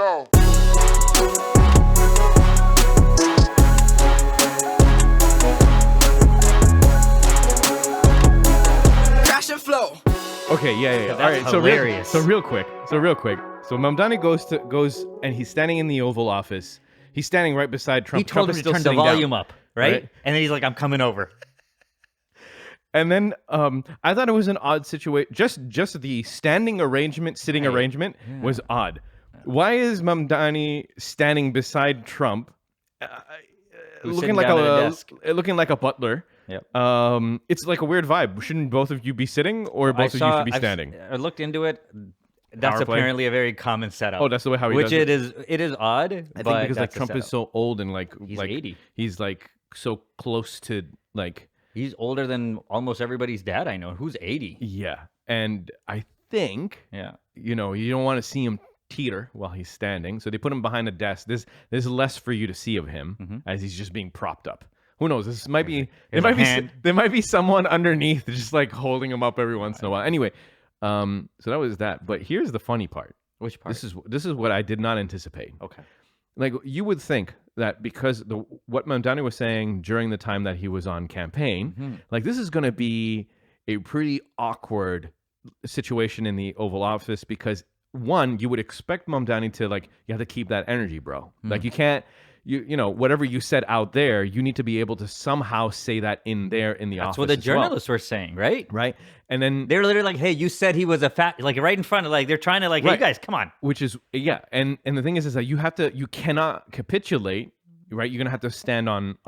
go. Crash and flow. Okay, yeah. All right, hilarious. So real quick. So Mamdani goes and he's standing in the Oval Office. He's standing right beside Trump. He told Trump him is to still turn the sitting down, volume up, right? And then he's like, I'm coming over. And then I thought it was an odd situation. Just the standing arrangement, sitting arrangement was odd. Why is Mamdani standing beside Trump, looking like a butler? Yep. It's like a weird vibe. Shouldn't both of you be sitting, or both of you should be standing? I looked into it. That's Power play? apparently a very common setup. Oh, that's the way how he which does it. It is odd. I think because like Trump is so old and He's 80. He's like so close to like. He's older than almost everybody's dad I know. Who's 80? Yeah, and I think you don't want to see him teeter while he's standing, so they put him behind a desk. There's less for you to see of him as he's just being propped up. Who knows? This might be there might be someone underneath just like holding him up every once in a while. Anyway, so that was that. But here's the funny part. Which part? This is what I did not anticipate. Okay. Like you would think that because what Mamdani was saying during the time that he was on campaign, like this is going to be a pretty awkward situation in the Oval Office because one, you would expect Mamdani to like you have to keep that energy, bro. Like you can't. You know, whatever you said out there, you need to be able to somehow say that in there in the office. That's what the journalists were saying, right? Right. And then they're literally like, hey, you said he was a fat, like right in front of, like, they're trying to like, hey, guys, come on. Which is, And the thing is that you cannot capitulate, right? You're going to have to stand on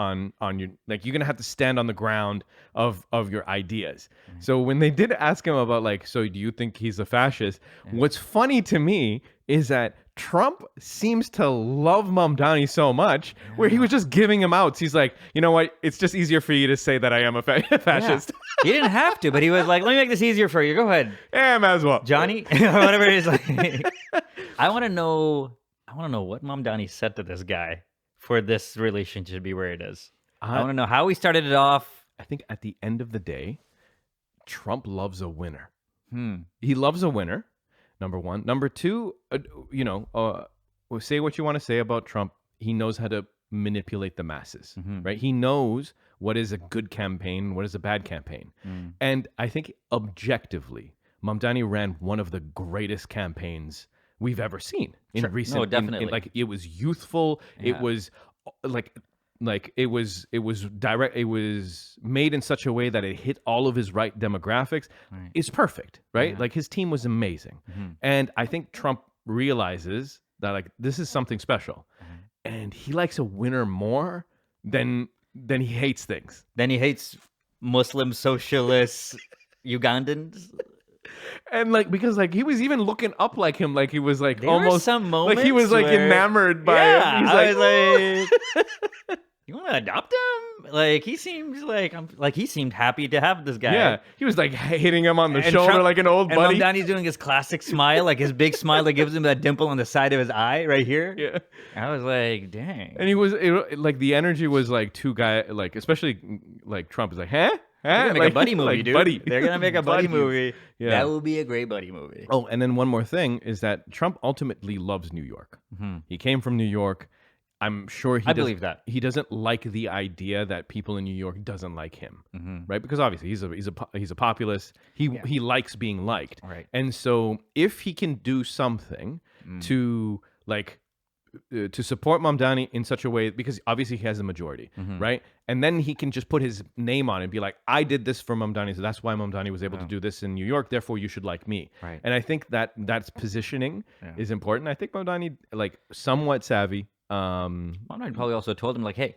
your, like, you're going to have to stand on the ground of your ideas. So when they did ask him about like, so do you think he's a fascist? What's funny to me is that Trump seems to love Mamdani so much where he was just giving him outs. He's like, you know what? It's just easier for you to say that I am a fascist. Yeah. He didn't have to, but he was like, let me make this easier for you. Go ahead. Yeah, might as well. Johnny, or whatever it is. Like, I want to know what Mamdani said to this guy for this relationship to be where it is. I want to know how he started it off. I think at the end of the day, Trump loves a winner. He loves a winner. Number one. Number two, say what you want to say about Trump. He knows how to manipulate the masses, right? He knows what is a good campaign, what is a bad campaign. And I think objectively, Mamdani ran one of the greatest campaigns we've ever seen in recent. No, definitely. Like it was youthful. It was like it was direct. It was made in such a way that it hit all of his right demographics. It's perfect, right? Yeah. Like his team was amazing, and I think Trump realizes that like this is something special, and he likes a winner more than he hates things. Then he hates Muslim socialists, Ugandans. And like because like he was even looking up like him, like he was like There almost were some moments like he was like where- enamored by him. He's I was like, you want to adopt him? Like he seems like he seemed happy to have this guy. Yeah, he was like hitting him on the And shoulder Trump- like an old buddy. And Mamdani's doing his classic smile, like his big smile that gives him that dimple on the side of his eye right here. Yeah, I was like, dang. and he was like the energy was like two guys, like especially like Trump is like, huh? They're gonna make Like- a buddy movie, like dude. buddy. They're gonna make a buddy Buddies. movie. Yeah. That will be a great buddy movie. Oh, and then one more thing is that Trump ultimately loves New York. He came from New York. I'm sure I believe that. He doesn't like the idea that people in New York doesn't like him, right? Because obviously he's a populist. He likes being liked, Right. And so if he can do something to like to support Mamdani in such a way, because obviously he has a majority, right? And then he can just put his name on it and be like, I did this for Mamdani, so that's why Mamdani was able to do this in New York, therefore you should like me. Right. And I think that's positioning is important. I think Mamdani, like, somewhat savvy. Mamdani probably also told him, like, hey,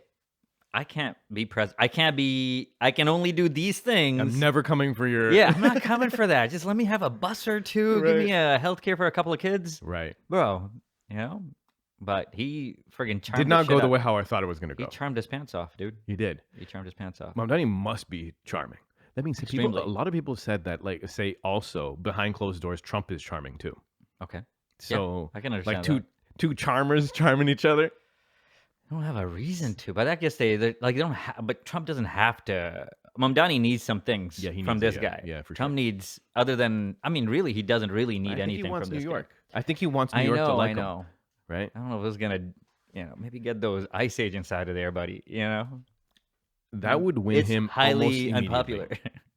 I can't be president. I can only do these things. I'm never coming for your... Yeah, I'm not coming for that. Just let me have a bus or two. Give me a health care for a couple of kids. Right. Bro, But he friggin' charmed Did not his go shit the up. way how I thought it was going to He go. charmed his pants off, dude. He did. He charmed his pants off. Mamdani must be charming. That means a Extremely. lot of people said that, like, say also behind closed doors, Trump is charming too. Okay. So I can understand like two charmers charming each other. I don't have a reason to, but I guess they don't. But Trump doesn't have to. Mamdani needs some things Yeah, he from needs this it, guy. yeah, for Trump sure. needs really. I mean, really, he doesn't really need I think anything he wants from New this York. guy. I think he wants New York to like I know. him. right? I don't know if it's gonna, maybe get those Ice Age inside of there, buddy. That would win It's him almost highly immediately. unpopular.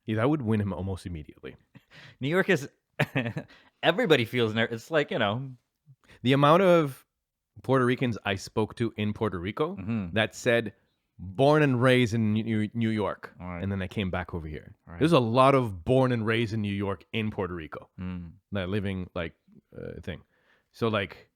Yeah, that would win him almost immediately. New York is everybody feels nervous. It's like The amount of Puerto Ricans I spoke to in Puerto Rico that said born and raised in New York, Right. and then they came back over here. Right. There's a lot of born and raised in New York in Puerto Rico, that living thing. So like,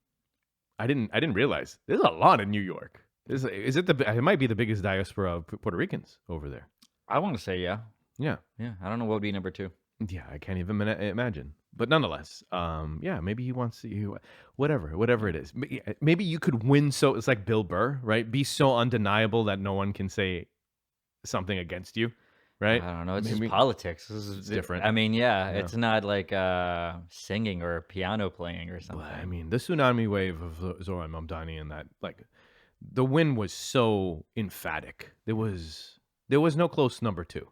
I didn't realize there's a lot in New York. It might be the biggest diaspora of Puerto Ricans over there. I want to say yeah. Yeah. I don't know what would be number 2. Yeah, I can't even imagine. But nonetheless, yeah, maybe he wants to, whatever it is. Maybe you could win. So it's like Bill Burr, right? Be so undeniable that no one can say something against you, right? I don't know. It's Maybe- just politics. This is different. I mean, yeah, it's not like singing or piano playing or something. But, I mean, the tsunami wave of Zohran Mamdani and that, like, the win was so emphatic. There was no close number 2.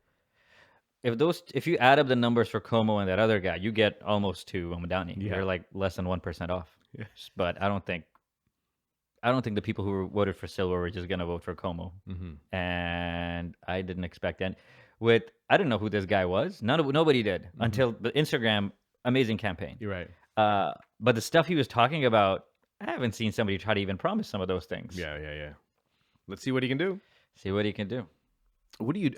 If you add up the numbers for Como and that other guy, you get almost to Omadani. Yeah. You're like less than 1% off. Yeah. But I don't think the people who voted for Silva were just gonna vote for Como. And I didn't expect that. I didn't know who this guy was. Nobody did until the Instagram amazing campaign. You're right. But the stuff he was talking about, I haven't seen somebody try to even promise some of those things. Yeah. Let's see what he can do. See what he can do.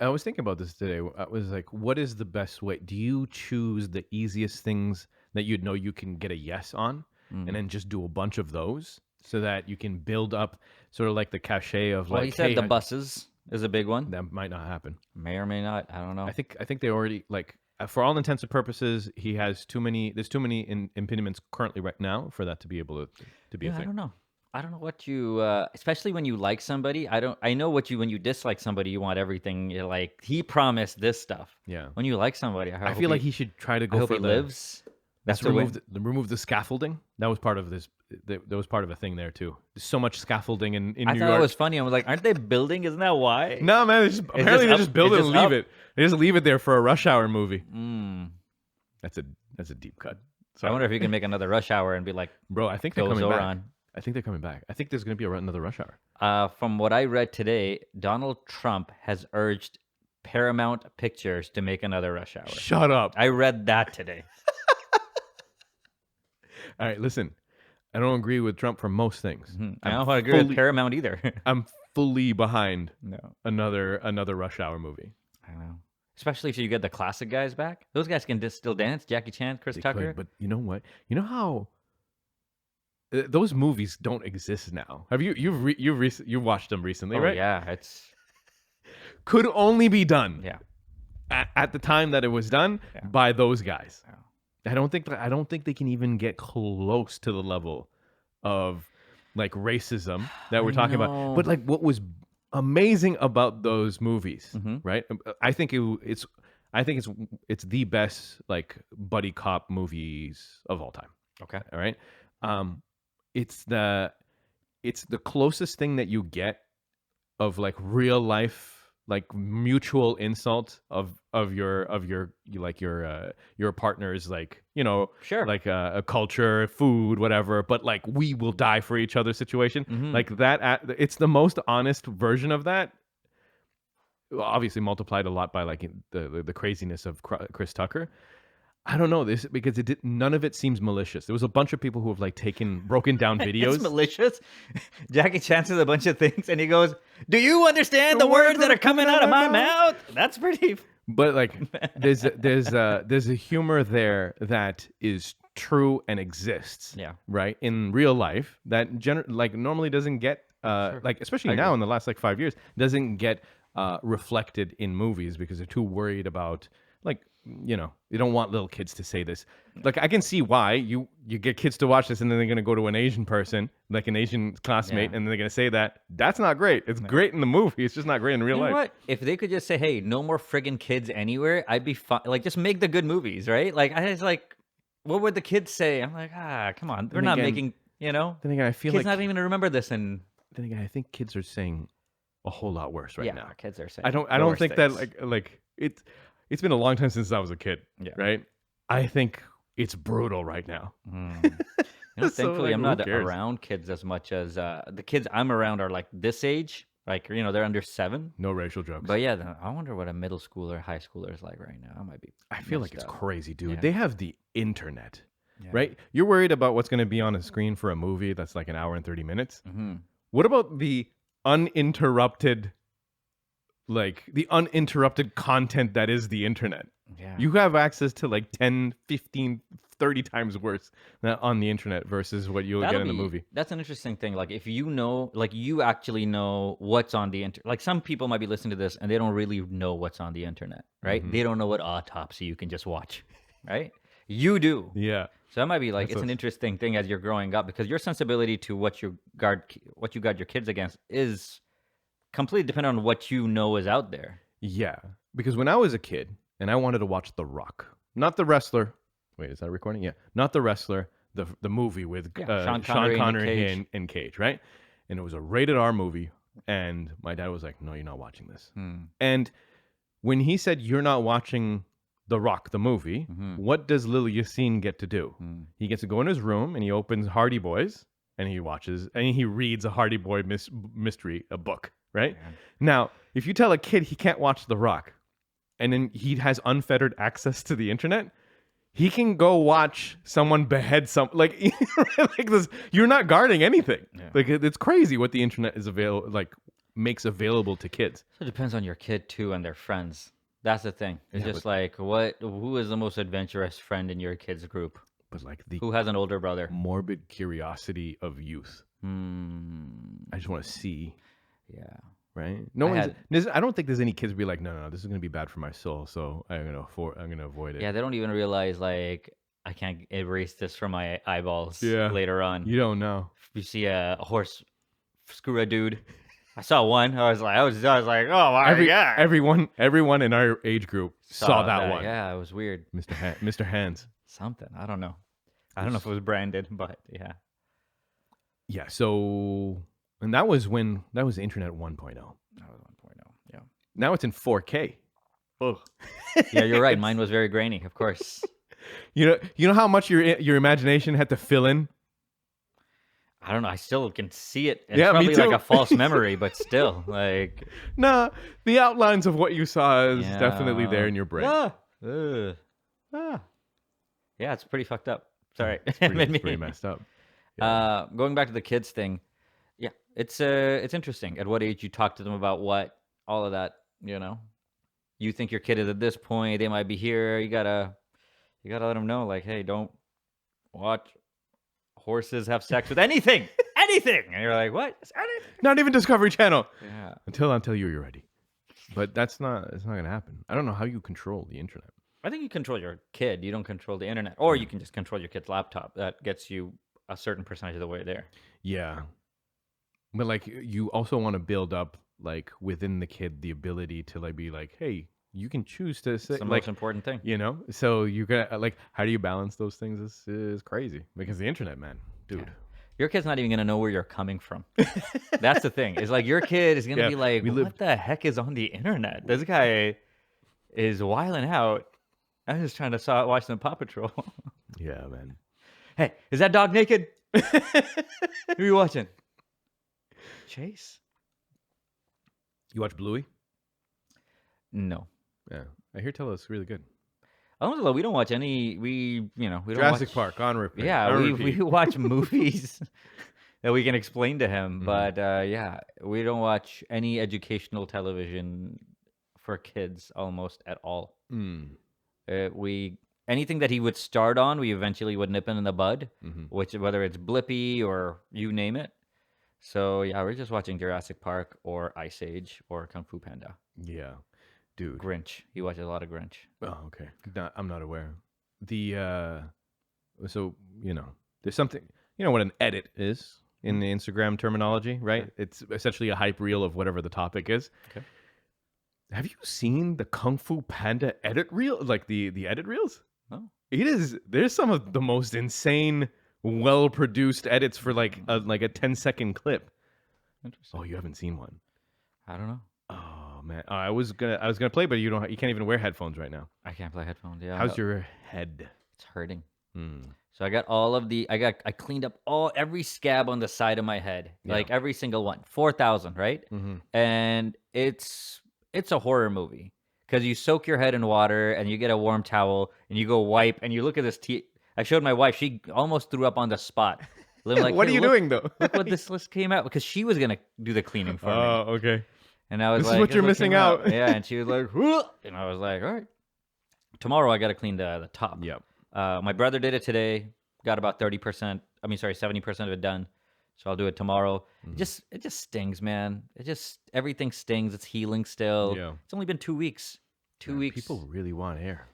I was thinking about this today. I was like, what is the best way? Do you choose the easiest things that you know you can get a yes on, and then just do a bunch of those so that you can build up sort of like the cachet of Well, like, he said hey, the buses is a big one. that might not happen. May or may not. I don't know. I think they already, like, for all intents and purposes, he has too many. There's too many impediments currently right now for that to be able to be a I thing. don't know. I don't know what you, especially when you like somebody. I know when you dislike somebody, you want everything. You're like, he promised this stuff. Yeah. When you like somebody, I feel like he should try to I go hope for he lives. That's Let's the way. remove the scaffolding. That was part of this. That was part of a thing there too. There's so much scaffolding in I New thought York. it was funny. I was like, aren't they building? Isn't that why? No, man. Apparently, they up? just build It's it and just leave up? it. They just leave it there for a Rush Hour movie. That's a deep cut. So I wonder if you can make another Rush Hour and be like, Bro, I think they're go coming back. Zohran. I think they're coming back. I think there's going to be another Rush Hour. From what I read today, Donald Trump has urged Paramount Pictures to make another Rush Hour. Shut up. I read that today. All right, listen. I don't agree with Trump for most things. I don't agree with Paramount either. I'm fully behind No, another Rush Hour movie. I know. Especially if you get the classic guys back. Those guys can still dance. Jackie Chan, Chris They Tucker. could, but you know what? You know how those movies don't exist now. Have you watched them recently, Oh, right? yeah, it's Could only be done yeah. at the time that it was done Yeah. by those guys. Yeah. I don't think they can even get close to the level of like racism that we're talking about. know. But like what was amazing about those movies, right? I think it's the best like buddy cop movies of all time. Okay. All right. It's the closest thing that you get of like real life, like mutual insult of your partner's, like, you know, Sure. like a culture, food, whatever, but like we will die for each other situation. Like that, it's the most honest version of that. Obviously multiplied a lot by like the craziness of Chris Tucker. I don't know this because none of it seems malicious. There was a bunch of people who have like broken down videos. It's malicious. Jackie Chan says a bunch of things, and he goes, "Do you understand the words that are coming out of my mouth?" That's pretty. But like, there's a humor there that is true and exists. Yeah. Right, in real life that like normally doesn't get like, especially now in the last like 5 years, doesn't get reflected in movies because they're too worried about, like, you know, you don't want little kids to say this. Like, I can see why you get kids to watch this and then they're going to go to an Asian person, like an Asian classmate, and they're going to say that. That's not great. It's great in the movie. It's just not great in real You know life. what? If they could just say, "Hey, no more friggin' kids anywhere," I'd be fine. Like, just make the good movies, right? Like, I was like, what would the kids say? I'm like, come on, they're not again- making, you know. Then again, I feel Kids like not even gonna remember this, and then again, I think kids are saying a whole lot worse right now. kids are saying. I don't worse think things. that like it's been a long time since I was a kid. Yeah. Right. I think it's brutal right now. You know, So, thankfully, like, I'm who not cares? around kids as much as the kids I'm around are like this age. Like, you know, they're under 7. No racial jokes. But yeah, I wonder what a middle schooler, high schooler is like right now. I might be. I feel like messed it's up. crazy, dude. Yeah. They have the internet, Yeah. right? You're worried about what's going to be on a screen for a movie that's like an hour and 30 minutes. Mm-hmm. What about the uninterrupted, content that is the internet? Yeah. You have access to like 10, 15, 30 times worse on the internet versus what you'll get in the movie. That's an interesting thing. Like, if you know, like, you actually know what's on the internet. Like, some people might be listening to this and they don't really know what's on the internet, right? Mm-hmm. They don't know what autopsy you can just watch, right? You do. Yeah. So that might be like, That's it's an interesting thing as you're growing up, because your sensibility to what you guard your kids against is completely dependent on what you know is out there. Yeah. Because when I was a kid and I wanted to watch The Rock, not the wrestler. Wait, is that recording? Yeah. Not the wrestler, the movie with Sean Sean Connery Connery and Cage, right? And it was a rated R movie. And my dad was like, no, you're not watching this. And when he said, you're not watching The Rock, the movie, what does Lil Yassine get to do? He gets to go in his room and he opens Hardy Boys and he watches and he reads a Hardy Boy mystery, a book, right? Yeah. Now, if you tell a kid he can't watch The Rock and then he has unfettered access to the internet, he can go watch someone behead like this. You're not guarding anything. Yeah. Like, it's crazy what the internet is makes available to kids. So it depends on your kid too and their friends. That's the thing. It's just like, who is the most adventurous friend in your kid's group? But like the Who has an older brother? morbid curiosity of youth. I just want to see, Yeah. right? I don't think there's any kids be like, no, this is gonna be bad for my soul, so I'm gonna avoid it. Yeah, they don't even realize, like, I can't erase this from my eyeballs Yeah. later on. You don't know. If you see a horse screw a dude. I saw one. I was like, oh my god. Everyone in our age group saw that one. Yeah, it was weird. Mr. Hands. Something. I don't know. I don't know if it was branded, but yeah. Yeah. So, and that was internet 1.0. That was 1.0. Yeah. Now it's in 4K. Oh. Yeah, you're right. Mine was very grainy, of course. You know how much your imagination had to fill in? I don't know. I still can see it. It's Yeah, me probably like too. a false memory, but still, like. Nah, the outlines of what you saw is Yeah. definitely there in your brain. Ugh. Yeah, it's pretty fucked up. Sorry. It's pretty messed up. Going back to the kids thing, yeah, it's interesting. At what age you talk to them about what, all of that, you know? You think your kid is at this point, they might be here. You gotta let them know, like, hey, don't watch horses have sex with anything. Anything. And you're like, what? Anything? Not even Discovery Channel. Yeah. Until you're ready. But it's not gonna happen. I don't know how you control the internet. I think you control your kid. You don't control the internet. Or you can just control your kid's laptop. That gets you a certain percentage of the way there. Yeah. But like, you also want to build up, like, within the kid the ability to like be like, hey, you can choose to say, It's the like, most important thing. you know. So you're gonna like, how do you balance those things? Is crazy because the internet, man, dude. Yeah. Your kid's not even going to know where you're coming from. That's the thing. It's like your kid is going to be like, what the heck is on the internet? This guy is wilding out. I'm just trying to watch some Paw Patrol. Yeah, man. Hey, is that dog naked? Who are you watching? Chase? You watch Bluey? No. Yeah, I hear tell it's really good. Honestly, we don't watch any. We don't Jurassic watch, Park on repeat. Yeah, on we repeat. watch movies that we can explain to him, but yeah, we don't watch any educational television for kids almost at all. Anything that he would start on, we eventually would nip in the bud, whether it's Blippi or you name it. So yeah, we're just watching Jurassic Park or Ice Age or Kung Fu Panda. Yeah, dude. Grinch. He watches a lot of Grinch. Oh, okay. I'm not aware. So there's something. You know what an edit is in the Instagram terminology, right? Okay. It's essentially a hype reel of whatever the topic is. Okay. Have you seen the Kung Fu Panda edit reel? Like the edit reels? Oh. There's some of the most insane, well-produced edits for like a 10-second clip. Interesting. Oh, you haven't seen one? I don't know. Oh man, I was gonna play, but you can't even wear headphones right now. I can't play headphones. Yeah. How's your head? It's hurting. So I got I cleaned up every scab on the side of my head, like every single one. 4,000, right? And it's a horror movie because you soak your head in water and you get a warm towel and you go wipe and you look at this I showed my wife; she almost threw up on the spot. I'm like, What are "Hey, you look, doing though? look what this list came out," because she was gonna do the cleaning for me. Oh, okay. And I was This like, is what you're missing came out. Yeah, and she was like, "Whoa," and I was like, all right. Tomorrow I got to clean the top. Yep. My brother did it today. Got about 30%. 70% of it done. So I'll do it tomorrow. It just stings, man. Everything stings. It's healing still. Yeah. It's only been 2 weeks. 2 weeks. People really want hair.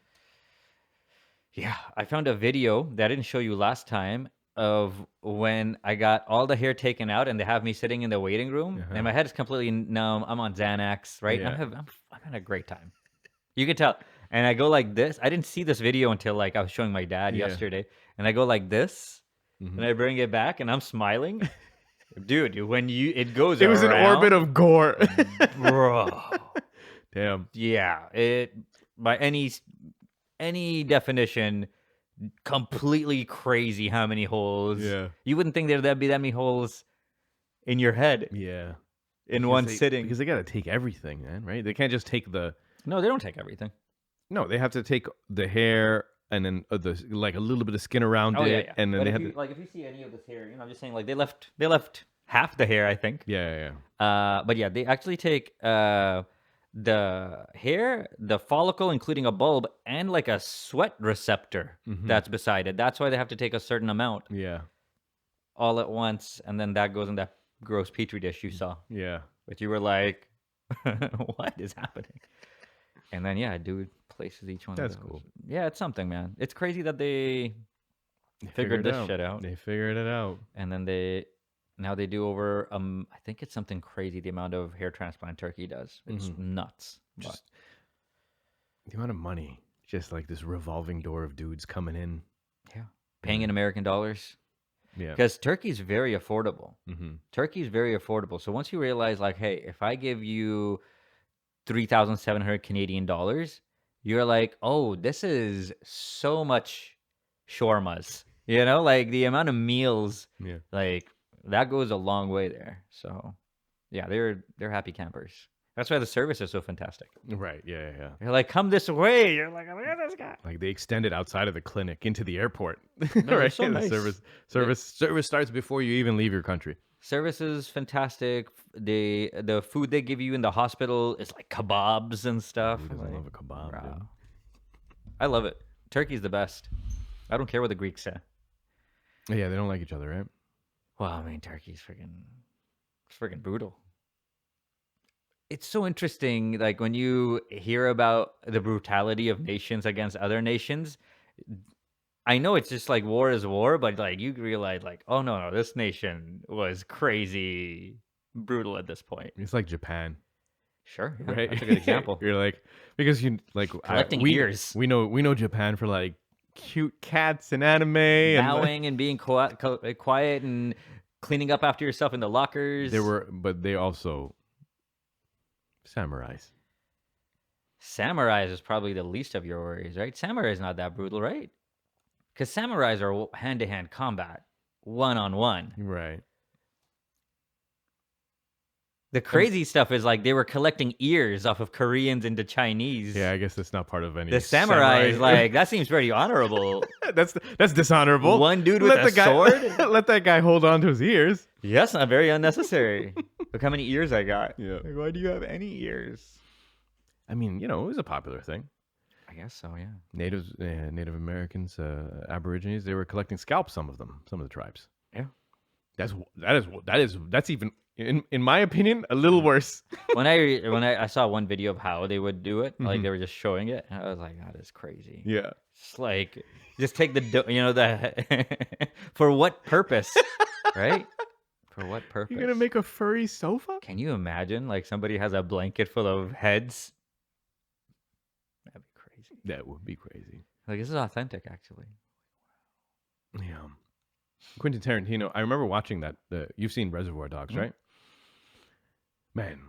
Yeah, I found a video that I didn't show you last time of when I got all the hair taken out and they have me sitting in the waiting room and my head is completely numb. I'm on Xanax, right? Yeah. I'm having a great time. You can tell. And I go like this. I didn't see this video until like I was showing my dad yesterday. And I go like this and I bring it back and I'm smiling. Dude, when it goes It was an around, orbit of gore. bro. Damn. Yeah, it by any definition, completely crazy how many holes. Yeah. You wouldn't think there'd be that many holes in your head Yeah. in one sitting. Because they got to take everything, man, right? They can't just take No, they don't take everything. No, they have to take the hair and then like a little bit of skin around it, and then But they if have you, like if you see any of this hair, I'm just saying like they left half the hair, I think. yeah. But yeah, they actually take the hair, the follicle, including a bulb, and like a sweat receptor that's beside it. That's why they have to take a certain amount Yeah. all at once, and then that goes in that gross petri dish you saw. Yeah. But you were like, what is happening? And then yeah, dude places each one. That's of those. cool. Yeah, it's something, man. It's crazy that they figured this shit out. They figured it out. And then now they do over I think it's something crazy the amount of hair transplant Turkey does. It's nuts. Just the amount of money, just like this revolving door of dudes coming in. Yeah, paying in American dollars. Yeah, because Turkey's very affordable. Mm-hmm. Turkey's very affordable. So once you realize, like, hey, if I give you 3,700 Canadian dollars, you're like, oh, this is so much shawarmas. You know, like the amount of meals. Yeah, like that goes a long way there. So, yeah, they're happy campers. That's why the service is so fantastic. Right. Yeah. You're like, come this way. You're like, look at this guy. Like they extend it outside of the clinic into the airport. No, right. so nice. The service starts before you even leave your country. Service is fantastic. The food they give you in the hospital is like kebabs and stuff. Who doesn't Like, love a kebab? wow. Dude? I love it. Turkey's the best. I don't care what the Greeks say. Yeah, they don't like each other, right? Well, I mean, Turkey's freaking brutal. It's so interesting, like when you hear about the brutality of nations against other nations. I know it's just like war is war, but like you realize, like, oh no, this nation was crazy brutal at this point. It's like Japan, Sure, yeah, right? that's a good example. You're like, because you like Collecting ears. We know Japan for like cute cats and anime and Bowing and being quiet and cleaning up after yourself in the lockers. but they also samurais. Samurais is probably the least of your worries, right? Samurai is not that brutal, right? Because samurais are hand-to-hand combat, one-on-one. Right. The crazy stuff is like they were collecting ears off of Koreans into Chinese. Yeah, I guess that's not part of any. The samurai is like, that seems pretty honorable. that's dishonorable. One dude with a sword? Let that guy hold on to his ears. Yes, not very unnecessary. Look how many ears I got. Yeah. Like, why do you have any ears? I mean, it was a popular thing. I guess so, yeah. Native Americans, Aborigines, they were collecting scalps. Some of the tribes. Yeah. That's even in my opinion a little worse. When I saw one video of how they would do it, like they were just showing it, and I was like, that is crazy. Yeah. It's like, just take the for what purpose, right? For what purpose? You're gonna make a furry sofa? Can you imagine? Like somebody has a blanket full of heads. That'd be crazy. That would be crazy. Like this is authentic, actually. Yeah. Quentin Tarantino. I remember watching that. You've seen Reservoir Dogs, right? Man,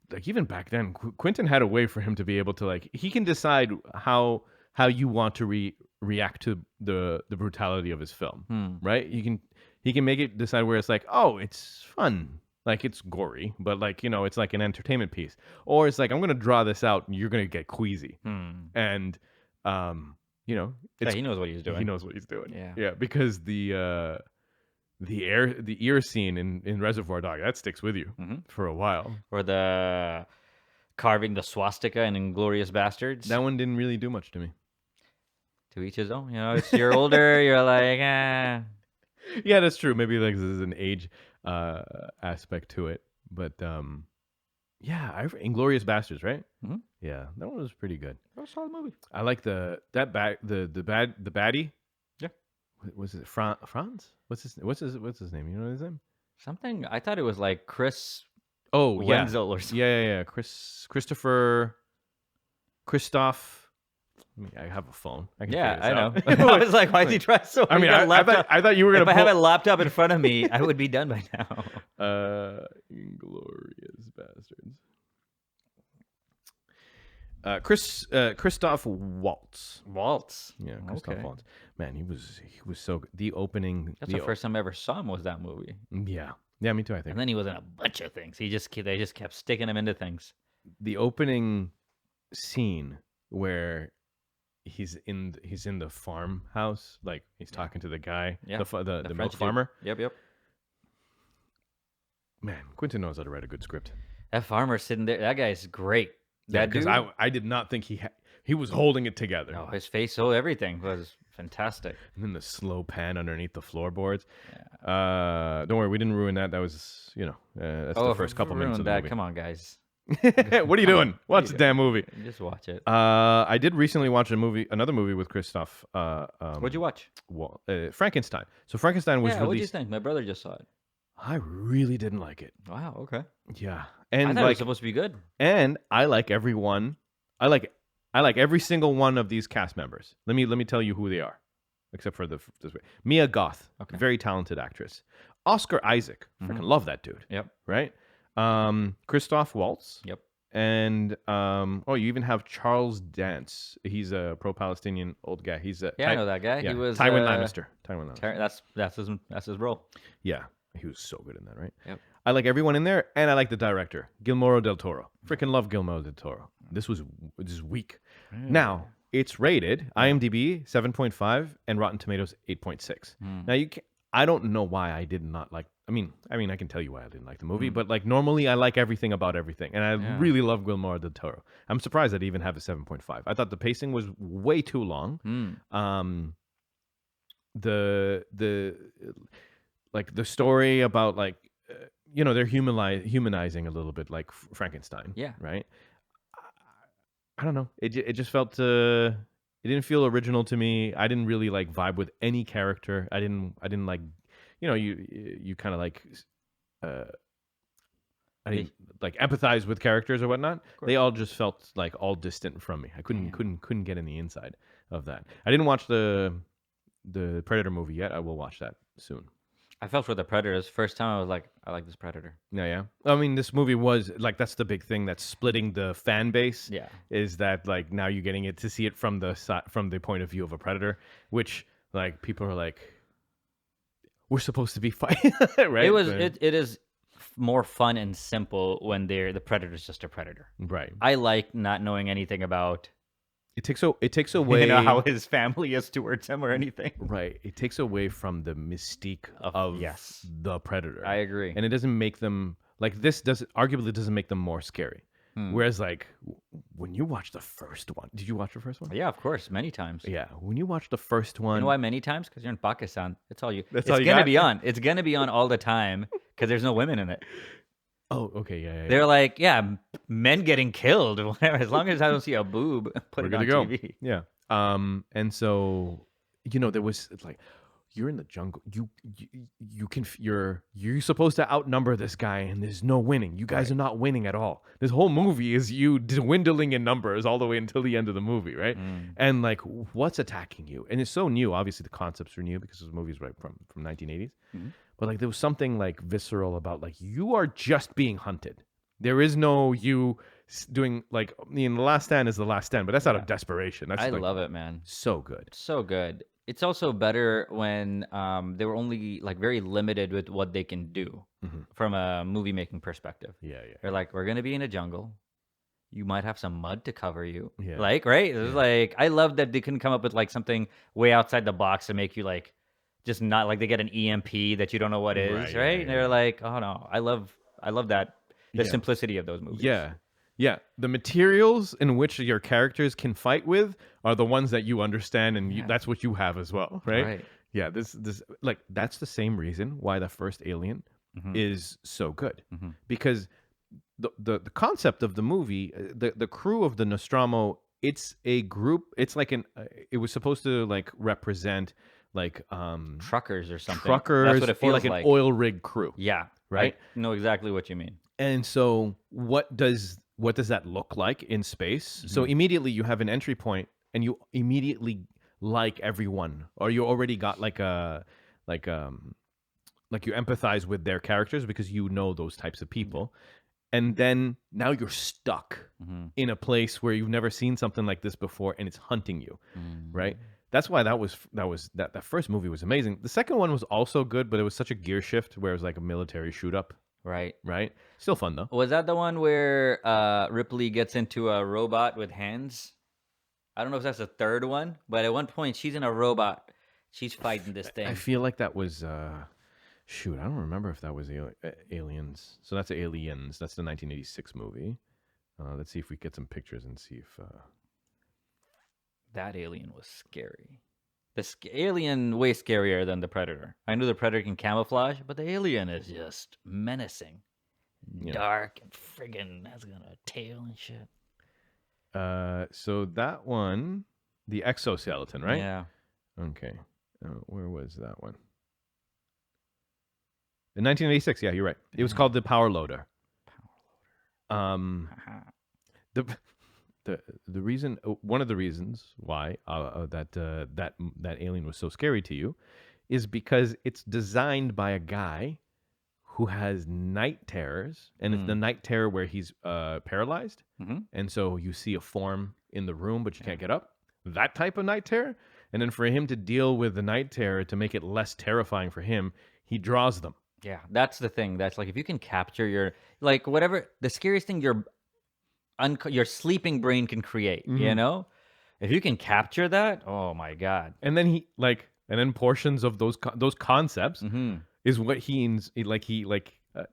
like even back then, Quentin had a way for him to be able to like he can decide how how you want to react to the brutality of his film, right? He can make it decide where it's like, oh, it's fun, like it's gory, but like it's like an entertainment piece, or it's like I'm gonna draw this out and you're gonna get queasy, and Yeah, he knows what he's doing. he knows what he's doing. Yeah. Because the ear scene in Reservoir Dog, that sticks with you for a while. Or the carving the swastika in Inglorious Bastards. That one didn't really do much to me. To each his own. It's you're older, you're like, ah. Yeah, that's true. Maybe like this is an age aspect to it, but yeah, Inglorious Bastards, right? Yeah, that one was pretty good. That was a solid movie. I like the baddie. Yeah. Was it Franz? What's his name? You know his name? Something. I thought it was like Chris. Oh, yeah. Wenzel or something. Yeah. Christoph. I have a phone. I can Yeah, figure I this know. out. I was like, why is he trying so? I mean, I thought you were gonna. If I have a laptop in front of me, I would be done by now. Inglorious Bastards. Christoph Waltz. Waltz. Yeah, Christoph Okay. Waltz. Man, he was so good. The opening. That's the first time I ever saw him was that movie. Yeah, me too. I think And then he was in a bunch of things. They just kept sticking him into things. the opening scene where he's in the farmhouse, like he's talking to the guy, Yeah, the French milk dude. farmer. Yep. Man, Quentin knows how to write a good script. That farmer sitting there, that guy's great. Yeah, That because dude, I did not think he was holding it together. no, his face, everything was fantastic. And then the slow pan underneath the floorboards. Don't worry, we didn't ruin that. That was that's the first couple minutes of the movie. Come on, guys. What are you doing? Watch the damn movie. Just watch it. I did recently watch another movie with Christoph. What'd you watch? Frankenstein. So Frankenstein was What'd you released. think? My brother just saw it. I really didn't like it. Wow, okay. Yeah, I and thought it was like, supposed to be good. and I like everyone. I like every single one of these cast members. Let me tell you who they are, except for this way. Mia Goth, Okay. very talented actress. Oscar Isaac, freaking love that dude. Yep. Right. Christoph Waltz. Yep. And you even have Charles Dance. He's a pro-Palestinian old guy. He's a I know that guy. Yeah, He was Tywin Lannister. Tywin Lannister. That's his role. Yeah, he was so good in that, right? Yep. I like everyone in there, and I like the director, Guilmoro del Toro. Freaking love Guilmoro del Toro. This was weak. Now it's rated IMDb 7.5 and Rotten Tomatoes 8.6. Now I don't know why I did not like. I mean, I can tell you why I didn't like the movie, but like normally I like everything about everything, and I really love Guilmoro del Toro. I'm surprised I'd even have a 7.5. I thought the pacing was way too long. The story about like they're humanizing a little bit like Frankenstein. Yeah. Right. I don't know. It just felt it didn't feel original to me. I didn't really like vibe with any character. I didn't like you kind of like I didn't like empathize with characters or whatnot. They all just felt like all distant from me. I couldn't get in the inside of that. I didn't watch the Predator movie yet. I will watch that soon. I felt for the Predators. First time I was like, I like this Predator. Yeah. I mean, this movie was like, that's the big thing that's splitting the fan base. Yeah. Is that like now you're getting it to see it from the point of view of a Predator, which like people are like, we're supposed to be fighting, right? It is more fun and simple when the Predator's just a Predator. Right. I like not knowing anything about It takes away how his family is towards him or anything. Right. It takes away from the mystique of the Predator. I agree. And it doesn't make them like this arguably doesn't make them more scary. Whereas like when you watch the first one, did you watch the first one? Yeah, of course, many times. Yeah. When you watch the first one, You know why many times? Because you're in Pakistan. It's all you. That's it's all you gonna got? be on. It's gonna be on all the time because there's no women in it. Oh, okay, yeah. They're like, men getting killed. Whatever. As long as I don't see a boob, put We're it good on to go. TV. Yeah. And so there was like you're in the jungle. You're supposed to outnumber this guy, and there's no winning. You guys are not winning at all. This whole movie is you dwindling in numbers all the way until the end of the movie, right? And like, what's attacking you? And it's so new. Obviously, the concepts are new because this movie's right from 1980s. But like, there was something like visceral about like you are just being hunted. There is no you doing like the Last Stand is the Last Stand, but that's out of desperation. That's I like, love it, man. so good. So good. It's also better when they were only like very limited with what they can do from a movie making perspective. Yeah. They're like, we're gonna be in a jungle. You might have some mud to cover you. Yeah. Like, right? It was like, I love that they couldn't come up with like something way outside the box to make you like just not like they get an EMP that you don't know what is, Right, right? yeah, And they're like, oh no, I love that the Yeah. simplicity of those movies. Yeah. The materials in which your characters can fight with are the ones that you understand, and that's what you have as well, right? Right. Yeah. This like that's the same reason why the first Alien is so good, because the concept of the movie, the crew of the Nostromo, it's a group. It's like it was supposed to like represent like Truckers or something. truckers, That's what it or feels like an oil rig crew. Yeah. Right? I know exactly what you mean. And so what does that look like in space? So immediately you have an entry point, and you immediately like everyone, or you already got like you empathize with their characters because you know those types of people. And then now you're stuck in a place where you've never seen something like this before, and it's hunting you, right? That's why that first movie was amazing. The second one was also good, but it was such a gear shift where it was like a military shoot up. Right. Still fun though. Was that the one where Ripley gets into a robot with hands? I don't know if that's the third one, but at one point she's in a robot. She's fighting this thing. I feel like that was shoot, I don't remember if that was Aliens. So that's Aliens. That's the 1986 movie. Let's see if we get some pictures and see if That alien was scary. The alien way scarier than the Predator. I knew the Predator can camouflage, but the alien is just menacing, dark, and friggin' has got a tail and shit. So that one, the exoskeleton, right? Yeah. Okay. Where was that one? In 1986. Yeah, you're right. It was called the Power Loader. The reason, one of the reasons why that alien was so scary to you is because it's designed by a guy who has night terrors, and it's the night terror where he's paralyzed, and so you see a form in the room, but you can't get up. That type of night terror, and then for him to deal with the night terror to make it less terrifying for him, he draws them. Yeah, that's the thing. That's like if you can capture your like whatever the scariest thing your sleeping brain can create, you know? If you can capture that, oh my god. And then portions of those concepts is what he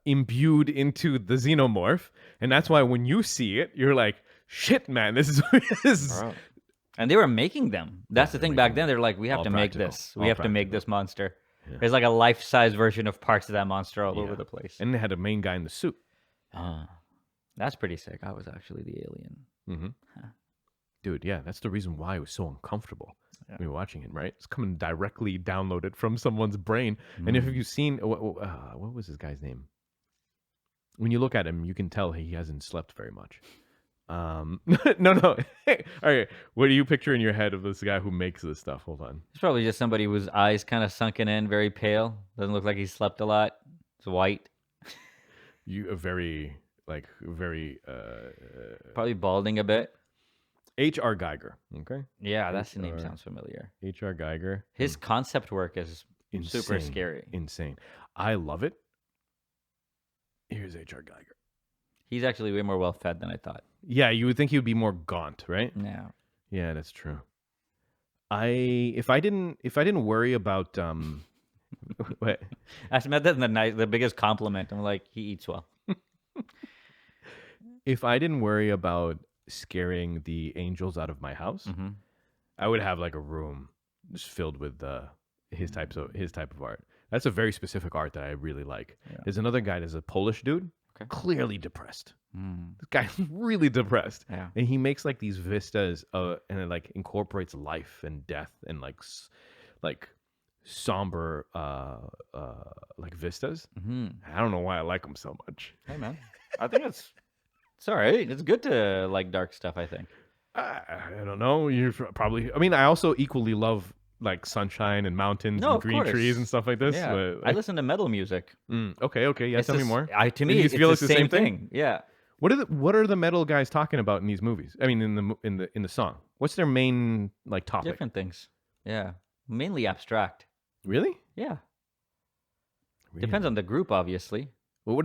imbued into the xenomorph, and that's why when you see it, you're like, shit, man, this is. Bro. And they were making them. That's the thing back then. They're like, we have to make this. We have to make this monster. Yeah. There's like a life-size version of parts of that monster all over the place. And they had a main guy in the suit. That's pretty sick. I was actually the alien. Dude, yeah, that's the reason why it was so uncomfortable when we were watching it, right? It's coming directly downloaded from someone's brain. And if you've seen, what was this guy's name? When you look at him, you can tell he hasn't slept very much. No. Hey, all right, what do you picture in your head of this guy who makes this stuff? Hold on. It's probably just somebody whose eyes kind of sunken in, very pale. Doesn't look like he slept a lot. It's white. You are very probably balding a bit. H.R. Geiger. Okay. Yeah, that's the name sounds familiar. H.R. Geiger. His concept work is super scary. Insane. I love it. Here's H.R. Geiger. He's actually way more well fed than I thought. Yeah, you would think he would be more gaunt, right? Yeah. Yeah, that's true. If I didn't worry about what? I meant that in the biggest compliment. I'm like, he eats well. If I didn't worry about scaring the angels out of my house, I would have like a room just filled with his type of art. That's a very specific art that I really like. Yeah. There's another guy. There's a Polish dude, clearly depressed. This guy's really depressed, and he makes like these vistas, and it like incorporates life and death and like somber like vistas. I don't know why I like them so much. Hey man, I think it's all right. It's good to like dark stuff, I think. I don't know. You're probably. I mean, I also equally love like sunshine and mountains and green trees and stuff like this. Yeah. But, I listen to metal music. Okay. Yeah, tell me more. To me, it's the same thing. Yeah. What are the metal guys talking about in these movies? I mean, in the song, what's their main like topic? Different things. Yeah, mainly abstract. Really? Yeah, Really? depends on the group, obviously. Well, what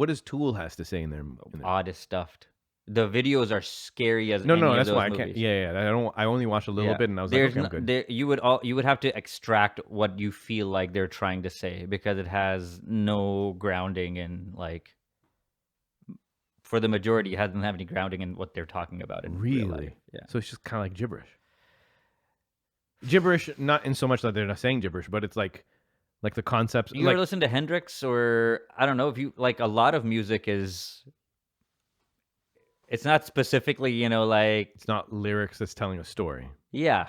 does Tool has to say in their? Oddest stuffed. The videos are scary as No, any no, of that's those why I movies. can't. Yeah, yeah. I don't. I only watched a little Yeah. bit, and I was There's like, okay, I'm good. you would have to extract what you feel like they're trying to say because it has no grounding in like. For the majority, it doesn't have any grounding in what they're talking about in real life. Really? Yeah. So it's just kind of like gibberish. Gibberish, not in so much that they're not saying gibberish, but it's like the concepts. You ever listen to Hendrix or I don't know if you like a lot of music is. It's not specifically, like it's not lyrics that's telling a story. yeah.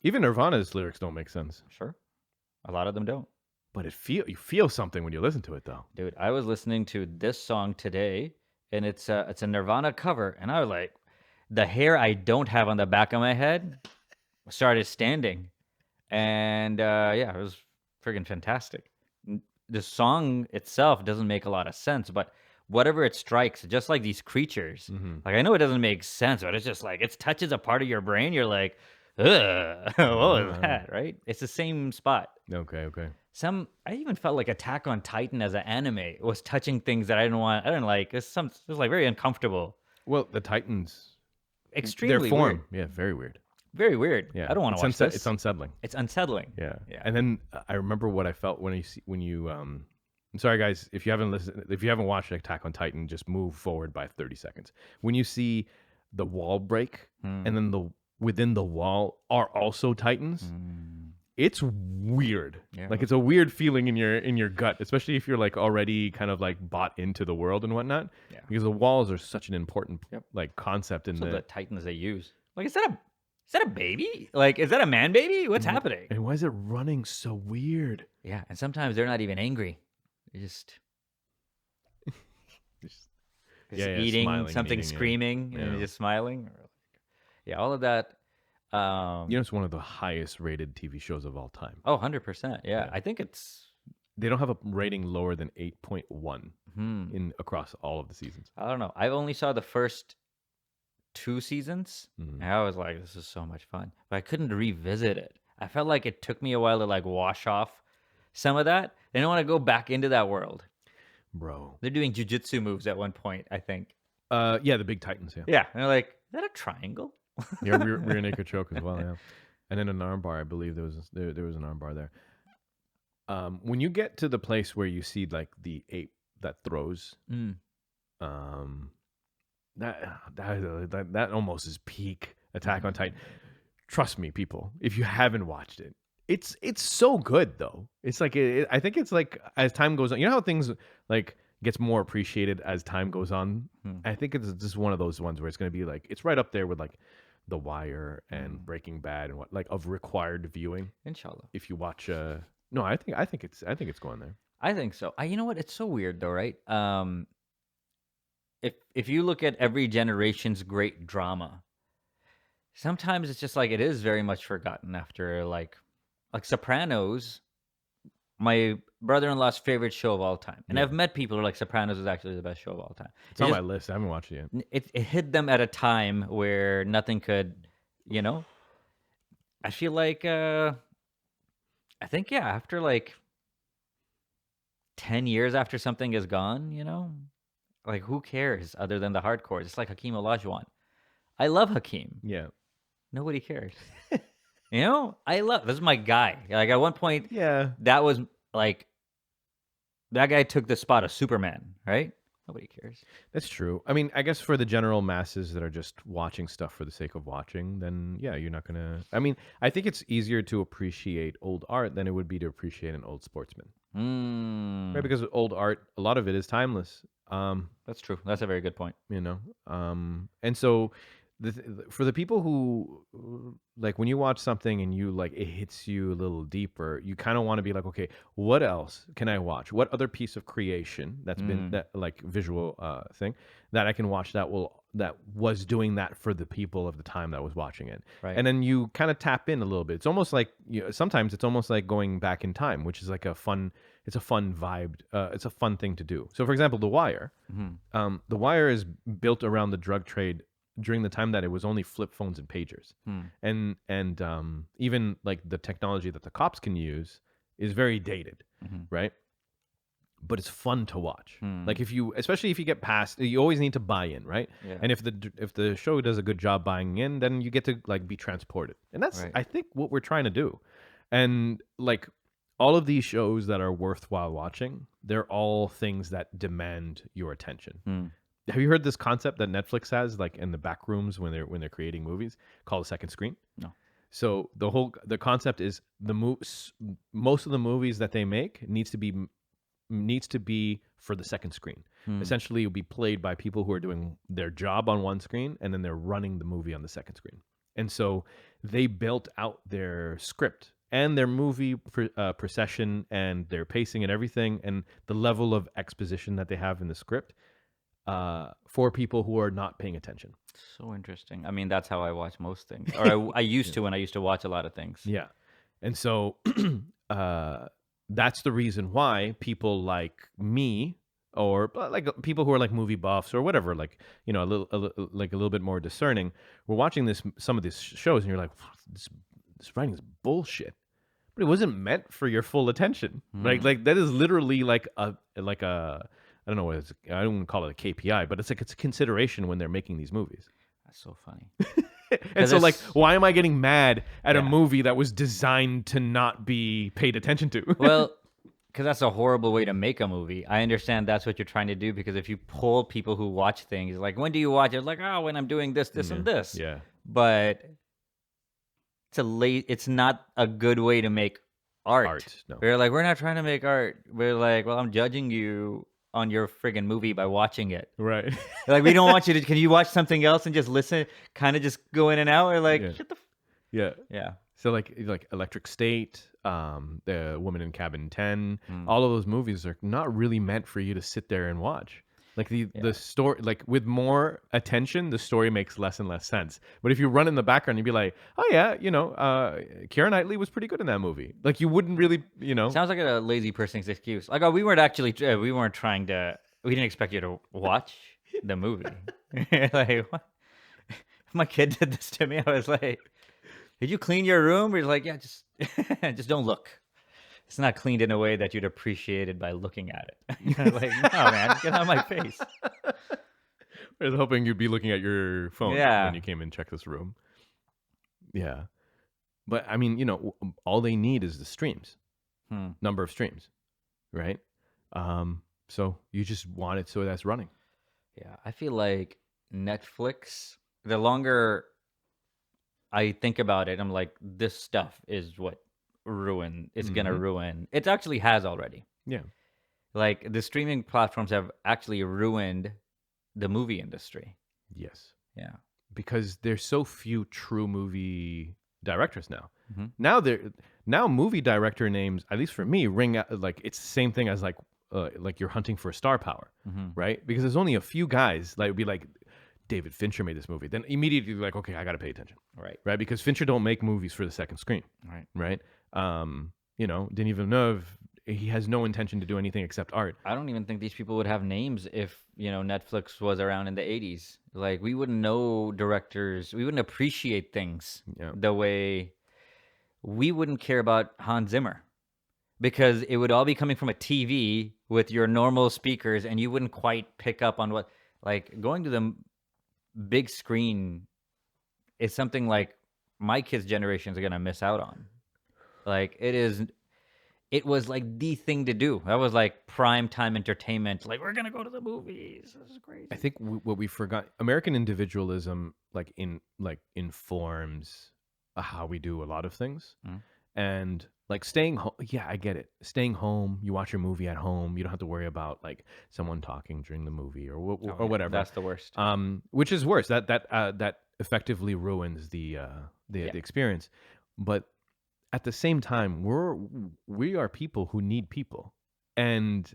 Even Nirvana's lyrics don't make sense, Sure, a lot of them don't. but you feel something when you listen to it, though. Dude, I was listening to this song today, and it's a Nirvana cover, and I was like, the hair I don't have on the back of my head started standing, and yeah, it was friggin' fantastic. The song itself doesn't make a lot of sense, but whatever it strikes, just like these creatures, like I know it doesn't make sense, but it's just like it touches a part of your brain. You're like, ugh, what was that? Right? It's the same spot. Okay. I even felt like Attack on Titan as an anime was touching things that I didn't like. It was like very uncomfortable. Well, the Titans, Extremely their form, weird. yeah, very weird. Very weird. Yeah, I don't want to watch this. It's unsettling. It's unsettling. Yeah. Yeah. And then I remember what I felt when you I'm sorry guys, if you haven't watched Attack on Titan, just move forward by 30 seconds. When you see the wall break and then within the wall are also Titans, it's weird. Yeah. Like it's a weird feeling in your gut, especially if you're like already kind of like bought into the world and whatnot. Yeah. Because the walls are such an important Yep. like concept in So the the Titans they use. Like, is that a baby? Like, is that a man baby? What's happening? and why is it running so weird? Yeah, and sometimes they're not even angry. They're just eating smiling and something, eating, yeah. screaming, and Yeah. just smiling. Yeah, all of that. It's one of the highest rated TV shows of all time. Oh, 100%. Yeah, I think it's. They don't have a rating lower than 8.1 Hmm. in across all of the seasons. I don't know. I only saw the first 2 seasons, Mhm. and I was like, "This is so much fun," but I couldn't revisit it. I felt like it took me a while to like wash off some of that. I didn't want to go back into that world. Bro. They're doing jujitsu moves at one point, I think. Yeah, the big Titans, yeah. Yeah, and they're like, "Is that a triangle?" Yeah, rear naked choke as well, yeah. And then an armbar, I believe there was an armbar there. When you get to the place where you see like the ape that throws, Mm. that almost is peak Attack on Titan. Trust me, people, if you haven't watched it, it's so good though. It's like I think it's like as time goes on, you know how things like gets more appreciated as time goes on. I think it's just one of those ones where it's going to be like it's right up there with like The Wire and Breaking Bad and what like of required viewing. Inshallah. If you watch, no, I think it's going there. I think so. You know what? It's so weird though, right? If you look at every generation's great drama, sometimes it's just like it is very much forgotten after like Sopranos. My brother-in-law's favorite show of all time, and I've met people who are like Sopranos is actually the best show of all time. It's on my list. I haven't watched it yet. It hit them at a time where nothing could, I feel like I think after like 10 years after something is gone, like who cares other than the hardcore? It's like Hakeem Olajuwon. I love Hakeem. Yeah. Nobody cares. This is my guy. Like at one point, Yeah. that was like that guy took the spot of Superman, right? Nobody cares. That's true. I mean, I guess for the general masses that are just watching stuff for the sake of watching, then yeah, you're not gonna. I mean, I think it's easier to appreciate old art than it would be to appreciate an old sportsman, right? Because old art, a lot of it is timeless. That's true. That's a very good point. And so for the people who like when you watch something and you like it hits you a little deeper, you kind of want to be like, okay, what else can I watch? What other piece of creation that's been that like visual thing that I can watch that was doing that for the people of the time that was watching it, Right. And then you kind of tap in a little bit. It's almost like sometimes it's almost like going back in time, which is like a fun it's a fun vibe. It's a fun thing to do. So, for example, The Wire. The Wire is built around the drug trade during the time that it was only flip phones and pagers, and even like the technology that the cops can use is very dated, right? But it's fun to watch. Like especially if you get past, you always need to buy in, right? Yeah. And if the show does a good job buying in, then you get to like be transported, and that's Right. I think what we're trying to do. And like all of these shows that are worthwhile watching, they're all things that demand your attention. Have you heard this concept that Netflix has, like in the back rooms when they're creating movies, called a second screen? No. So the concept is most of the movies that they make needs to be for the second screen. Essentially, it'll be played by people who are doing their job on one screen, and then they're running the movie on the second screen. And so they built out their script and their movie procession and their pacing and everything, and the level of exposition that they have in the script for people who are not paying attention. So interesting. I mean, that's how I watch most things, or I used to when I used to watch a lot of things. Yeah. And so that's the reason why people like me, or like people who are like movie buffs or whatever, like, you know, a little bit more discerning, we're watching some of these shows and you're like, this writing is bullshit. But it wasn't meant for your full attention. Like that is literally like a I don't know what it's, I don't call it a KPI, but it's a consideration when they're making these movies. That's so funny. And so, like, why am I getting mad at a movie that was designed to not be paid attention to? Well, because that's a horrible way to make a movie. I understand that's what you're trying to do, because if you poll people who watch things, like, when do you watch it? It's like, oh, when I'm doing this, and this. Yeah. But it's not a good way to make art. No. We're like, we're not trying to make art. We're like, well, I'm judging you on your friggin' movie by watching it. Right. Like, we don't want you to, can you watch something else and just listen, kind of just go in and out? Or like, shut the Yeah. Yeah. So like Electric State, The Woman in Cabin 10, all of those movies are not really meant for you to sit there and watch. Like the story, like with more attention, the story makes less and less sense. But if you run in the background, you'd be like, oh yeah, you know, Keira Knightley was pretty good in that movie. Like you wouldn't really, you know. Sounds like a lazy person's excuse. Like, oh, we weren't trying to, we didn't expect you to watch the movie. Like, what? If my kid did this to me, I was like, did you clean your room? He's like, yeah, just don't look. It's not cleaned in a way that you'd appreciate it by looking at it. Like, no, man, get out of my face. I was hoping you'd be looking at your phone when you came and checked this room. Yeah. But I mean, you know, all they need is the streams, number of streams, right? So you just want it so that's running. Yeah, I feel like Netflix, the longer I think about it, I'm like, this stuff is what it's gonna ruin. It actually has already. Yeah. Like, the streaming platforms have actually ruined the movie industry. Yes. Yeah. Because there's so few true movie directors now. Now movie director names, at least for me, ring out, like it's the same thing as like you're hunting for star power, right? Because there's only a few guys like would be like, David Fincher made this movie. Then immediately you're like, okay, I got to pay attention. Right. Because Fincher don't make movies for the second screen. Right. You know, Denis Villeneuve, he has no intention to do anything except art. I don't even think these people would have names if, you know, Netflix was around in the 80s. Like, we wouldn't know directors. We wouldn't appreciate things the way we wouldn't care about Hans Zimmer, because it would all be coming from a TV with your normal speakers, and you wouldn't quite pick up on what, like, going to the big screen is something like my kids' generations are going to miss out on. Like, it was like the thing to do. That was like prime time entertainment. Like, we're going to go to the movies. This is crazy. I think what we forgot, American individualism, informs how we do a lot of things. And like staying home. Yeah, I get it. Staying home, you watch your movie at home. You don't have to worry about like someone talking during the movie or whatever. That's the worst. Which is worse. That effectively ruins the experience. But at the same time, we are people who need people, and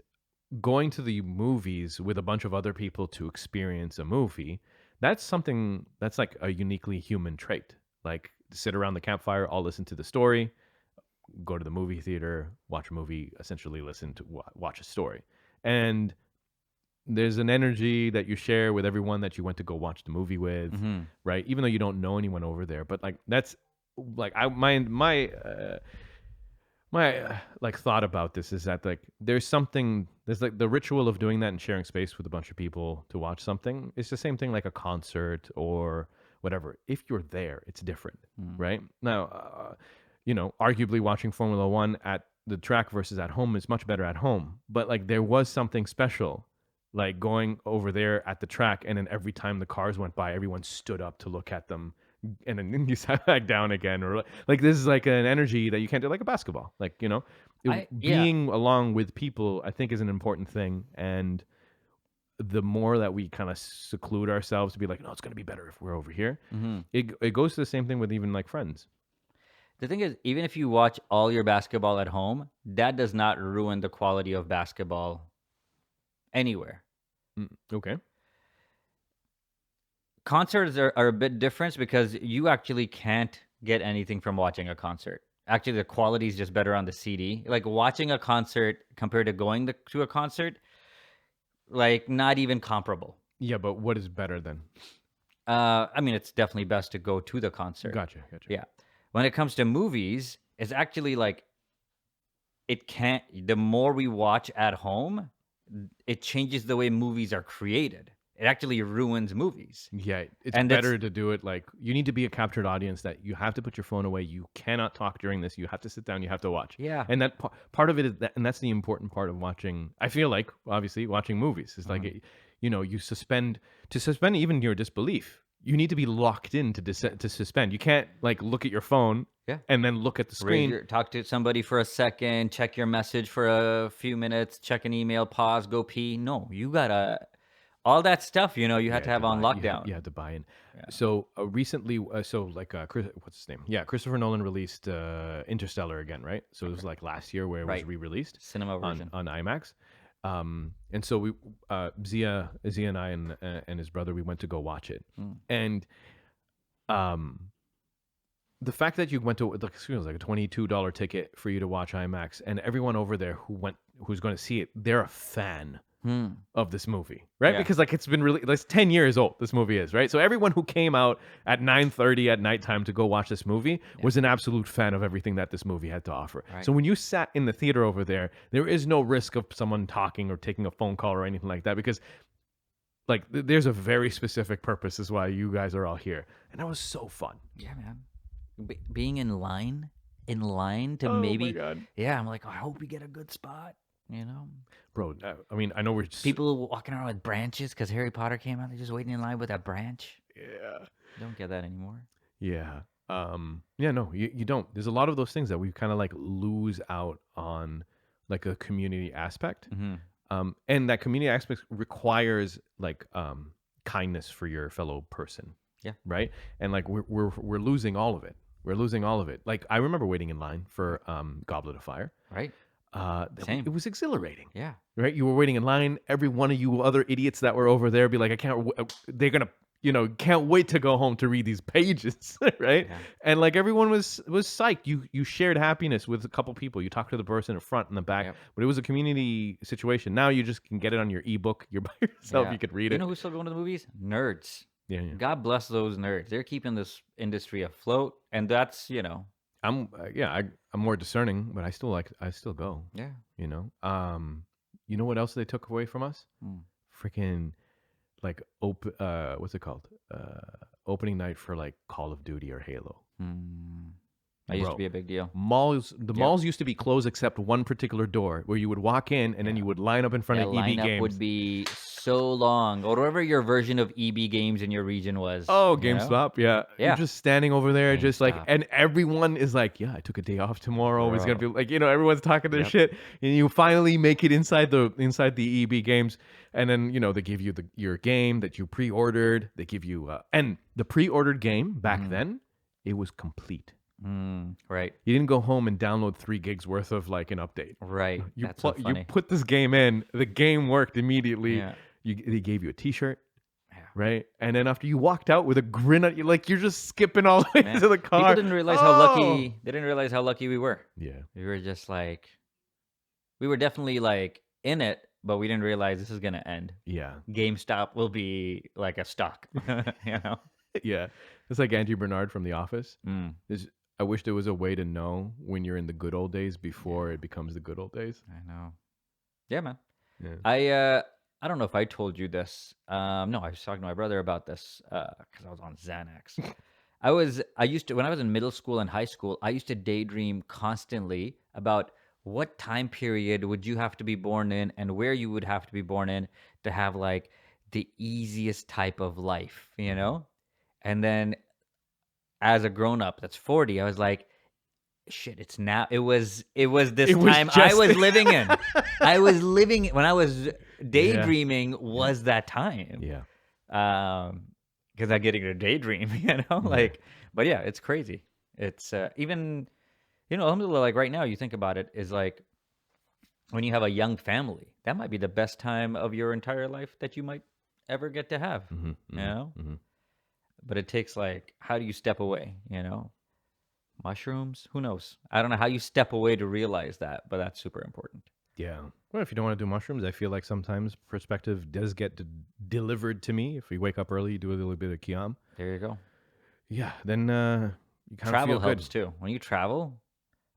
going to the movies with a bunch of other people to experience a movie, that's something that's like a uniquely human trait. Like, sit around the campfire, all listen to the story. go to the movie theater, watch a movie, essentially listen to watch a story. And there's an energy that you share with everyone that you went to go watch the movie with, right? Even though you don't know anyone over there, but like that's like my like thought about this is that like there's like the ritual of doing that and sharing space with a bunch of people to watch something. It's the same thing like a concert or whatever. If you're there, it's different, right? Now, arguably watching Formula One at the track versus at home is much better at home, but like there was something special like going over there at the track, and then every time the cars went by, everyone stood up to look at them, and then you sat back down again. Or like this is like an energy that you can't do like a basketball. Like being along with people, I think, is an important thing. And the more that we kind of seclude ourselves to be like, no, it's gonna be better if we're over here. It goes to the same thing with even like friends. The thing is, even if you watch all your basketball at home, that does not ruin the quality of basketball anywhere. Okay. Concerts are a bit different because you actually can't get anything from watching a concert. Actually, the quality is just better on the CD. Like watching a concert compared to going to a concert, like not even comparable. Yeah, but what is better then? I mean, it's definitely best to go to the concert. Gotcha. Yeah. When it comes to movies, it's actually like the more we watch at home, it changes the way movies are created. It actually ruins movies. Yeah, it's better to do it like you need to be a captured audience that you have to put your phone away. You cannot talk during this. You have to sit down. You have to watch. Yeah. And that part of it is that, and that's the important part of watching. I feel like obviously watching movies is like, you suspend even your disbelief. You need to be locked in to suspend. You can't like look at your phone and then look at the screen. Talk to somebody for a second, check your message for a few minutes, check an email, pause, go pee. No, you gotta, all that stuff, you have to have on lockdown. You have to buy in. Yeah. So recently, what's his name? Yeah, Christopher Nolan released Interstellar again, right? So it was like last year where it was re-released. Cinema version. On IMAX. And so we, Zia and I and his brother, we went to go watch it. And, the fact that you went to like a $22 ticket for you to watch IMAX, and everyone over there who's going to see it, they're a fan of this movie, right? Yeah. Because like it's been really, it's 10 years old. This movie is, right? So everyone who came out at 9:30 at nighttime to go watch this movie was an absolute fan of everything that this movie had to offer. Right. So when you sat in the theater over there is no risk of someone talking or taking a phone call or anything like that, because like there's a very specific purpose is why you guys are all here. And that was so fun. Yeah, man. Being in line to My God. Yeah, I'm like, I hope we get a good spot, Bro, I mean, I know we're people walking around with branches because Harry Potter came out. They're just waiting in line with a branch. Yeah. Don't get that anymore. Yeah. No, you don't. There's a lot of those things that we kind of like lose out on, like a community aspect. And that community aspect requires like kindness for your fellow person. Yeah. Right. And like we're losing all of it. We're losing all of it. Like I remember waiting in line for Goblet of Fire. Right. It was exhilarating. Yeah. Right. You were waiting in line. Every one of you other idiots that were over there be like, they're gonna, can't wait to go home to read these pages. Right. Yeah. And like everyone was psyched. You shared happiness with a couple people. You talked to the person in front and the back. Yep. But it was a community situation. Now you just can get it on your ebook. You're by yourself. Yeah. You could read it. You know who's still going to the movies? Nerds. Yeah. God bless those nerds. They're keeping this industry afloat, and that's I'm more discerning, but I still go. Yeah. You know what else they took away from us? Freaking like what's it called? Opening night for like Call of Duty or Halo. That used to be a big deal. Malls used to be closed except one particular door where you would walk in and then you would line up in front of EB lineup Games. Would be so long, or whatever your version of EB Games in your region was. Oh, GameStop, yeah. You're just standing over there, just like, GameStop. and everyone is like, yeah, I took a day off tomorrow. It's gonna be like, everyone's talking their shit, and you finally make it inside the EB Games, and then they give you your game that you pre-ordered. They give you and the pre-ordered game back then, it was complete. Right. You didn't go home and download 3 gigs worth of like an update. Right. That's so funny. You put this game in, the game worked immediately. Yeah. They gave you a T-shirt. Yeah. Right? And then after you walked out with a grin on you, like you're just skipping all the way Man, to the car. people didn't realize how lucky. They didn't realize how lucky we were. Yeah. We were just like, we were definitely like in it, but we didn't realize this is gonna end. Yeah. GameStop will be like a stock, you know. Yeah. It's like Andrew Bernard from The Office. Mm, I wish there was a way to know when you're in the good old days before it becomes the good old days. I know. Yeah, man. Yeah. I don't know if I told you this. No, I was talking to my brother about this because I was on Xanax. I used to when I was in middle school and high school, I used to daydream constantly about what time period would you have to be born in and where you would have to be born in to have like the easiest type of life, you know? And then as a grown up that's 40, I was like, shit, it's now. It was this It was time I just- was living in. I was living when I was daydreaming was that time. Yeah. Because I'm getting to daydream, you know, like, but yeah, it's crazy. It's even, you know, alhamdulillah, like right now, you think about it, is like when you have a young family, that might be the best time of your entire life that you might ever get to have, you know. But it takes like, how do you step away, you know? Mushrooms, who knows? I don't know how you step away to realize that, but that's super important. Yeah. Well, if you don't want to do mushrooms, I feel like sometimes perspective does get delivered to me. If we wake up early, do a little bit of qiyam. There you go. Yeah. Then you kind Travel of feel helps good. too. When you travel,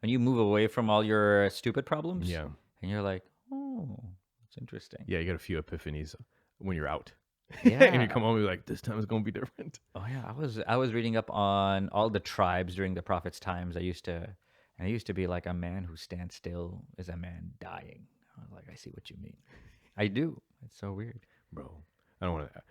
when you move away from all your stupid problems, Yeah. and you're like, oh, it's interesting. Yeah. You get a few epiphanies when you're out. Yeah. And you come home and you're like, this time is going to be different. Oh yeah, I was reading up on all the tribes during the Prophet's times. I used to be like, a man who stands still is a man dying. I was like, I see what you mean. I do. It's so weird. Bro, I don't want to.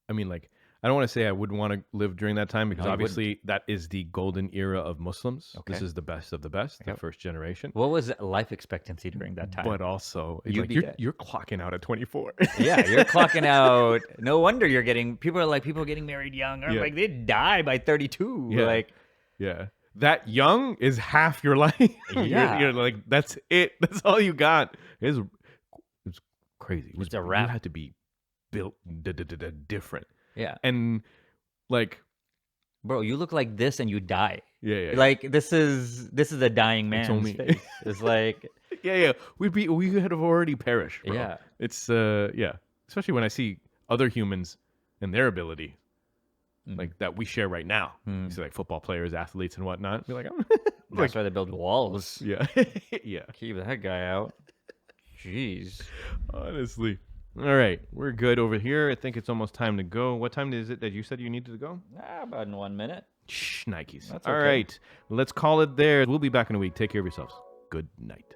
I mean, like, I don't want to say I wouldn't want to live during that time because No, you obviously that is the golden era of Muslims. This Okay. is the best of the best, the Yep. first generation. What was life expectancy during that time? But also, it's You'd like be you're, dead. you're clocking out at 24. Yeah, you're clocking out. No wonder you're getting. People are like, people getting married young. I'm Yeah. like, they die by 32. Yeah. Like, Yeah. That young is half your life. Yeah. You're like, that's it. That's all you got. It's crazy. It's a wrap. You had to be built different. yeah, And like, bro, you look like this and you die. yeah. Like this is a dying man's only- face. It's like, Yeah. We had have already perished, bro. Yeah. It's yeah. Especially when I see other humans and their ability. Like that we share right now. You see like football players, athletes and whatnot. Be like, that's why they build walls. yeah. Yeah. Keep that guy out. Jeez. Honestly. All right. We're good over here. I think it's almost time to go. What time is it that you said you needed to go? About in 1 minute. Shh, Nikes. That's All okay. right. Let's call it there. We'll be back in a week. Take care of yourselves. Good night.